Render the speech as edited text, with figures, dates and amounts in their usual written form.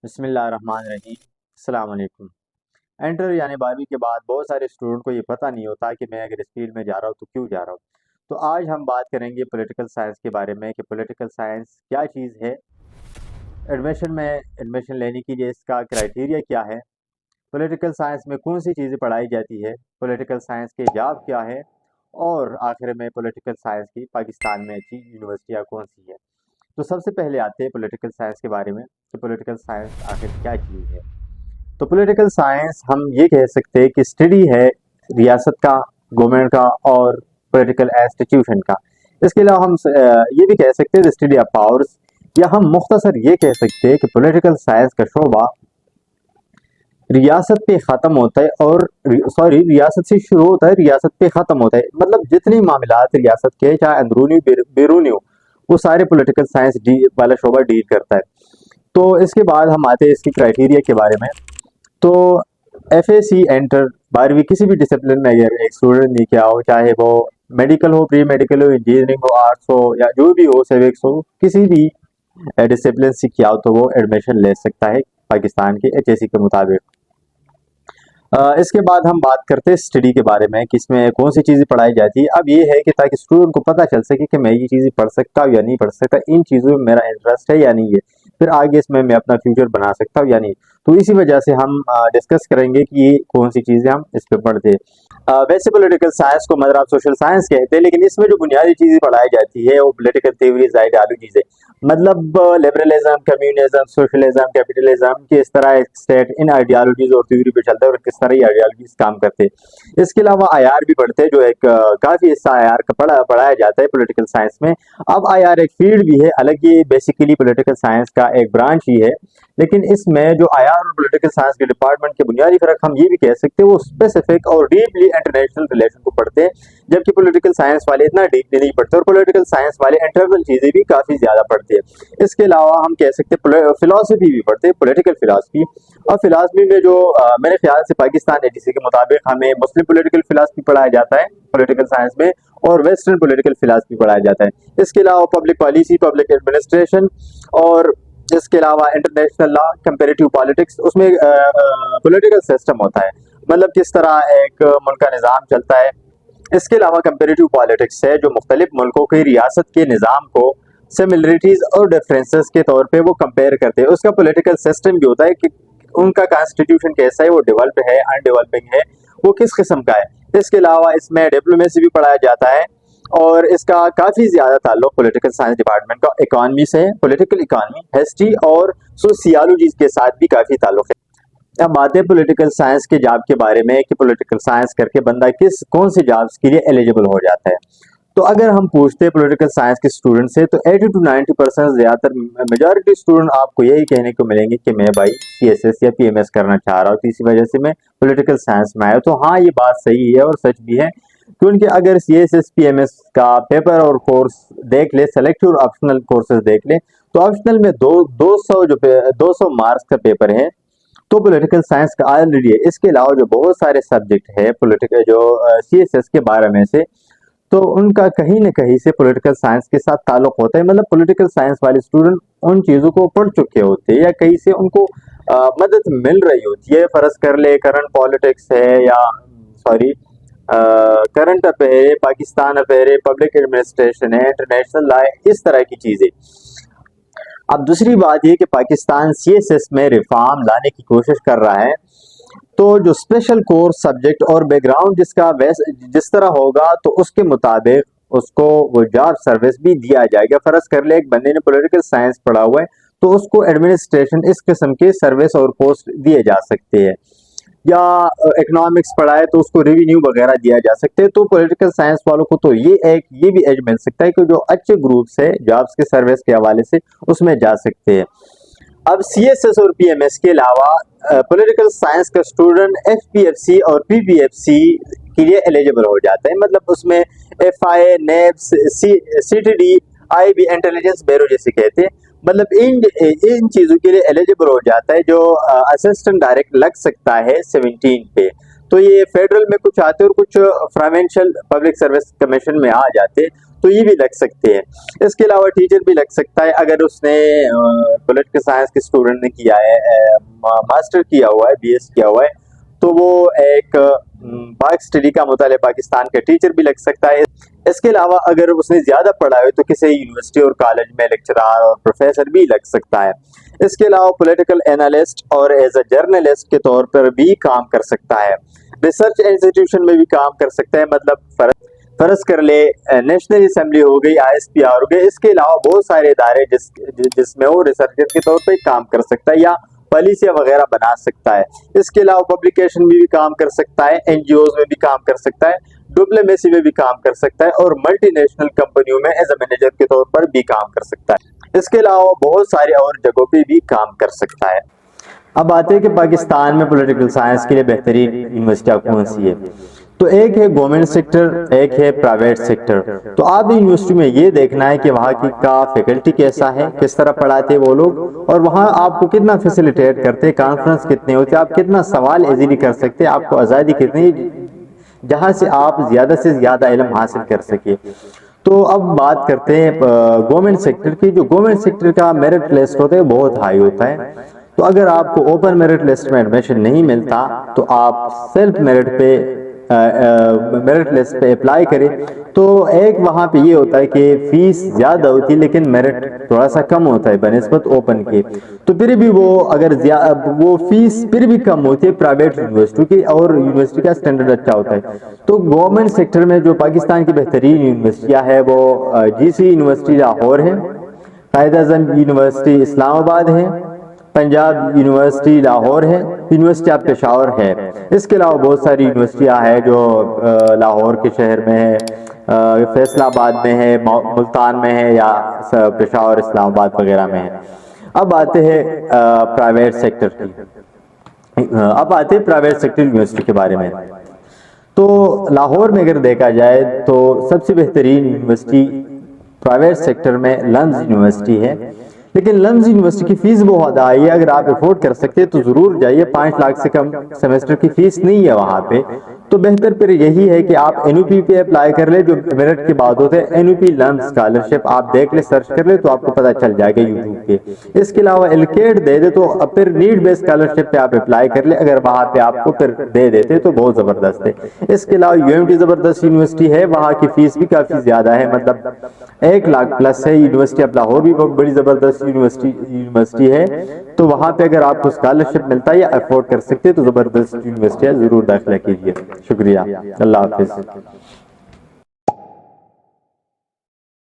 بسم اللہ الرحمن الرحیم۔ السلام علیکم۔ انٹر یعنی 12ویں کے بعد بہت سارے اسٹوڈنٹ کو یہ پتہ نہیں ہوتا کہ میں اگر اس فیلڈ میں جا رہا ہوں تو کیوں جا رہا ہوں۔ تو آج ہم بات کریں گے پولیٹیکل سائنس کے بارے میں کہ پولیٹیکل سائنس کیا چیز ہے، ایڈمیشن لینے کے لیے اس کا کرائٹیریا کیا ہے، پولیٹیکل سائنس میں کون سی چیزیں پڑھائی جاتی ہے، پولیٹیکل سائنس کے جاب کیا ہے، اور آخر میں پولیٹیکل سائنس کی پاکستان میں اچھی یونیورسٹیاں کون سی ہے۔ تو سب سے پہلے آتے ہیں پولیٹیکل سائنس کے بارے میں کہ پولیٹیکل سائنس آخر کیا چیز ہے۔ تو پولیٹیکل سائنس ہم یہ کہہ سکتے ہیں کہ اسٹڈی ہے ریاست کا، گورنمنٹ کا اور پولیٹیکل انسٹیٹیوشن کا۔ اس کے علاوہ ہم یہ بھی کہہ سکتے ہیں اسٹڈی آف پاورز، یا ہم مختصر یہ کہہ سکتے ہیں کہ پولیٹیکل سائنس کا شعبہ ریاست پہ ختم ہوتا ہے اور ریاست سے شروع ہوتا ہے، ریاست پہ ختم ہوتا ہے، مطلب جتنی معاملات ریاست کے چاہے اندرونی بیرونی ہو وہ سارے پولیٹیکل سائنس والا شعبہ ڈیل کرتا ہے۔ تو اس کے بعد ہم آتے ہیں اس کی کرائٹیریا کے بارے میں۔ تو ایف اے سی انٹر 12ویں کسی بھی ڈسپلن میں اگر ایک اسٹوڈنٹ نے کیا ہو، چاہے وہ میڈیکل ہو، پری میڈیکل ہو، انجینئرنگ ہو، آرٹس ہو یا جو بھی ہو، سیوکس ہو، کسی بھی ڈسپلن سے کیا ہو تو وہ ایڈمیشن لے سکتا ہے پاکستان کے ایچ ایس سی کے مطابق۔ اس کے بعد ہم بات کرتے ہیں اسٹڈی کے بارے میں کہ اس میں کون سی چیزیں پڑھائی جاتی ہے۔ اب یہ ہے کہ تاکہ اسٹوڈنٹ کو پتہ چل سکے کہ میں یہ چیزیں پڑھ سکتا ہوں یا نہیں پڑھ سکتا، ان چیزوں میں میرا انٹرسٹ ہے یا نہیں ہے، پھر آگے اس میں اپنا فیوچر بنا سکتا ہوں یا نہیں۔ تو اسی وجہ سے ہم ڈسکس کریں گے کہ یہ کون سی چیزیں ہم اس پہ پڑھتے ہیں۔ ویسے پولیٹیکل سائنس کو مدر آف سوشل سائنس کہتے ہیں، لیکن اس میں جو بنیادی چیزیں پڑھائی جاتی ہے وہ پولیٹیکل تھیوریز، آئیڈیالوجیز ہے، مطلب لبرلزم، کمیونزم، سوشلزم، کیپٹلزم، کس طرح اسٹیٹ ان آئیڈیالوجیز اور تھیوری پہ چلتا ہے اور کس طرح یہ آئیڈیالوجیز کام کرتے ہیں۔ اس کے علاوہ آئی آر بھی پڑھتے ہیں، جو ایک کافی حصہ آئی آر کا پڑھایا جاتا ہے پولیٹیکل سائنس میں۔ اب آئی آر ایک فیلڈ بھی ہے الگ، یہ بیسیکلی پولیٹیکل سائنس کا ایک برانچ ہی ہے، لیکن اس میں جو آئی آر اور پولیٹیکل سائنس کے ڈپارٹمنٹ کے بنیادی فرق ہم یہ بھی کہہ سکتے ہیں وہ اسپیسیفک اور ڈیپلی انٹرنیشنل ریلیشن کو پڑھتے ہیں، جبکہ پولیٹیکل سائنس والے اتنا ڈیپلی نہیں پڑھتے، اور پولیٹیکل سائنس والے انٹرنل چیزیں بھی کافی زیادہ پڑھتے ہیں۔ اس کے علاوہ ہم کہہ سکتے ہیں فلاسفی بھی پڑھتے ہیں، پولیٹیکل فلاسفی۔ اور فلاسفی میں جو میرے خیال سے پاکستان ایجنسی کے مطابق ہمیں مسلم پولیٹیکل فلاسفی پڑھایا جاتا ہے پولیٹیکل سائنس میں، اور ویسٹرن پولیٹیکل فلاسفی پڑھایا جاتا ہے۔ اس کے علاوہ پبلک پالیسی، پبلک ایڈمنسٹریشن، اور اس کے علاوہ انٹرنیشنل لا، کمپیریٹیو پالیٹکس، اس میں پولیٹیکل سسٹم ہوتا ہے، مطلب کس طرح ایک ملک کا نظام چلتا ہے۔ اس کے علاوہ کمپیریٹیو پالیٹکس ہے جو مختلف ملکوں کی ریاست کے نظام کو سملریٹیز اور ڈفرینسز کے طور پہ وہ کمپیئر کرتے ہیں۔ اس کا پولیٹیکل سسٹم بھی ہوتا ہے کہ ان کا کانسٹیٹیوشن کیسا ہے، وہ ڈیولپ ہے، ان ڈیولپنگ ہے، وہ کس قسم کا ہے۔ اس کے علاوہ اس میں ڈپلومیسی بھی پڑھایا جاتا ہے، اور اس کا کافی زیادہ تعلق پولیٹیکل سائنس ڈپارٹمنٹ کا اکانومی سے ہے، پولیٹیکل اکانومی، ہسٹری اور سوسیالوجی کے ساتھ بھی کافی تعلق ہے۔ اب بات ہے پولیٹیکل سائنس کے جاب کے بارے میں کہ پولیٹیکل سائنس کر کے بندہ کون سے جابس کے لیے ایلیجیبل ہو جاتا ہے۔ تو اگر ہم پوچھتے ہیں پولیٹیکل سائنس کے اسٹوڈنٹ سے تو 80 to 90% زیادہ تر میجورٹی اسٹوڈنٹ آپ کو یہی کہنے کو ملیں گے کہ میں بھائی سی ایس ایس یا پی ایم ایس کرنا چاہ رہا ہوں، تو اسی وجہ سے میں پولیٹیکل سائنس میں آیا۔ تو ہاں یہ بات صحیح ہے اور سچ بھی ہے، کیونکہ اگر C S S P M S کا پیپر اور کورس دیکھ لے، سلیکٹیو اور آپشنل کورسز دیکھ لے، تو آپشنل میں 200 مارکس کا پیپر ہے تو پولیٹیکل سائنس کا آلریڈی ہے۔ اس کے علاوہ جو بہت سارے سبجیکٹ ہے پولیٹیکل جو سی ایس ایس کے 12 میں سے، تو ان کا کہیں نہ کہیں سے پولیٹیکل سائنس کے ساتھ تعلق ہوتا ہے، مطلب پولیٹیکل سائنس والے اسٹوڈنٹ ان چیزوں کو پڑھ چکے ہوتے ہیں یا کہیں سے ان کو مدد مل رہی ہوتی ہے۔ فرض کر لے کرنٹ پالیٹکس ہے یا current affair, Pakistan affair, public administration ہے، انٹرنیشنل لا ہے، اس طرح کی چیزیں۔ اب دوسری بات یہ کہ پاکستان سی ایس ایس میں ریفارم لانے کی کوشش کر رہا ہے، تو جو اسپیشل کورس سبجیکٹ اور بیک گراؤنڈ جس طرح ہوگا تو اس کے مطابق اس کو وہ جاب سروس بھی دیا جائے گا۔ فرض کر لے ایک بندے نے پولیٹیکل سائنس پڑھا ہوا ہے تو اس کو ایڈمنسٹریشن اس قسم کے سروس اور پوسٹ دیے جا سکتے ہیں، یا اکنامکس پڑھائے تو اس کو ریونیو وغیرہ دیا جا سکتے ہیں۔ تو پولیٹیکل سائنس والوں کو تو یہ بھی ایج مل سکتا ہے کہ جو اچھے گروپس ہے جابس کے سروس کے حوالے سے اس میں جا سکتے ہیں۔ اب سی ایس ایس اور پی ایم ایس کے علاوہ پولیٹیکل سائنس کا student F P F C اور پی پی ایف سی کے لیے ایلیجیبل ہو جاتا ہے، مطلب اس میں F I, NABs, C T D, I B, intelligence bureau جیسے کہتے ہیں، مطلب ان چیزوں کے لیے ایلیجیبل ہو جاتا ہے، جو اسسٹنٹ ڈائریکٹ لگ سکتا ہے 17 پہ۔ تو یہ فیڈرل میں کچھ آتے اور کچھ پروونشل پبلک سروس کمیشن میں آ جاتے، تو یہ بھی لگ سکتے ہیں. اس کے علاوہ ٹیچر بھی لگ سکتا ہے اگر اس نے پولیٹیکل سائنس کے اسٹوڈنٹ نے کیا ہے, ماسٹر کیا ہوا ہے, BS کیا ہوا ہے, تو وہ ایک پاک اسٹڈی کا مطالعہ پاکستان کا ٹیچر بھی لگ سکتا ہے. اس کے علاوہ اگر اس نے زیادہ پڑھا ہے تو کسی یونیورسٹی اور کالج میں لیکچرار اور پروفیسر بھی لگ سکتا ہے. اس کے علاوہ پولیٹیکل انالسٹ اور ایز اے جرنلسٹ کے طور پر بھی کام کر سکتا ہے. ریسرچ انسٹیٹیوشن میں بھی کام کر سکتا ہے, مطلب فرض کر لے نیشنل اسمبلی ہو گئی, ISPR ہو گئی. اس کے علاوہ بہت سارے ادارے جس میں وہ ریسرچر کے طور پہ کام کر سکتا ہے یا پالیسیاں وغیرہ بنا سکتا ہے. اس کے علاوہ پبلیکیشن میں بھی کام کر سکتا ہے, NGOs میں بھی کام کر سکتا ہے, ڈپلومیسی میں بھی کام کر سکتا ہے, اور ملٹی نیشنل کمپنیوں میں ایز اے مینیجر کے طور پر بھی کام کر سکتا ہے. اس کے علاوہ بہت سارے اور جگہوں پہ بھی کام کر سکتا ہے. اب آتے ہیں کہ پاکستان میں پولیٹیکل سائنس کے لیے بہترین یونیورسٹیاں کون سی ہے. تو ایک ہے گورنمنٹ سیکٹر, ایک ہے پرائیویٹ سیکٹر. تو آپ نے یونیورسٹی میں یہ دیکھنا ہے کہ وہاں کا فیکلٹی کیسا ہے, کس طرح پڑھاتے وہ لوگ, اور وہاں آپ کو کتنا فیسیلیٹیٹ کرتے, کانفرنس کتنے ہوتے, آپ کتنا سوال ایزیلی کر سکتے, آپ کو آزادی کتنی جہاں سے آپ زیادہ سے زیادہ علم حاصل کر سکے. تو اب بات کرتے ہیں گورنمنٹ سیکٹر کی. جو گورنمنٹ سیکٹر کا میرٹ لسٹ ہوتا ہے بہت ہائی ہوتا ہے. تو اگر آپ کو اوپن میرٹ لسٹ میں ایڈمیشن نہیں ملتا تو آپ سیلف میرٹ لسٹ پہ اپلائی کریں. تو ایک وہاں پہ یہ ہوتا ہے کہ فیس زیادہ ہوتی ہے لیکن میرٹ تھوڑا سا کم ہوتا ہے بنسبت اوپن کے. تو پھر بھی وہ فیس پھر بھی کم ہوتی ہے پرائیویٹ یونیورسٹی کی, اور یونیورسٹی کا اسٹینڈرڈ اچھا ہوتا ہے. تو گورنمنٹ سیکٹر میں جو پاکستان کی بہترین یونیورسٹیاں ہے وہ GC یونیورسٹی لاہور ہے, قائد اعظم یونیورسٹی اسلام آباد ہے, پنجاب یونیورسٹی لاہور ہے, یونیورسٹی آف پشاور ہے. اس کے علاوہ بہت ساری یونیورسٹیاں ہیں جو لاہور کے شہر میں ہے, فیصل آباد میں ہے, ملتان میں ہے, یا پشاور اسلام آباد وغیرہ میں ہے. اب آتے ہیں پرائیویٹ سیکٹر کی. پرائیویٹ سیکٹر یونیورسٹی کے بارے میں. تو لاہور میں اگر دیکھا جائے تو سب سے بہترین یونیورسٹی پرائیویٹ سیکٹر میں لمز یونیورسٹی ہے. لیکن لمز یونیورسٹی کی فیس بہت ہائی ہے, اگر آپ افورڈ کر سکتے تو ضرور جائیے. 5 لاکھ سے کم سیمسٹر کی فیس نہیں ہے وہاں پہ. تو بہتر پھر یہی ہے کہ آپ NUP پہ اپلائی کر لیں, جو میرٹ کے بعد ہوتے ہیں NUP لمز اسکالرشپ. آپ دیکھ لیں, سرچ کر لیں تو آپ کو پتہ چل جائے گا یوٹیوب پہ. اس کے علاوہ LCAT دے دے تو پھر نیڈ بیس اسکالرشپ پہ آپ اپلائی کر لیں, اگر وہاں پہ آپ کو پھر دے دیتے تو بہت زبردست ہے. اس کے علاوہ UMT زبردست یونیورسٹی ہے, وہاں کی فیس بھی کافی زیادہ ہے, مطلب 1 لاکھ پلس ہے. یونیورسٹی آف لاہور بھی بہت بڑی زبردست یونیورسٹی ہے. تو وہاں پہ اگر آپ کو اسکالرشپ ملتا ہے یا افورڈ کر سکتے تو زبردست یونیورسٹی ہے, ضرور داخلہ کیجیے. شکریہ, اللہ حافظ.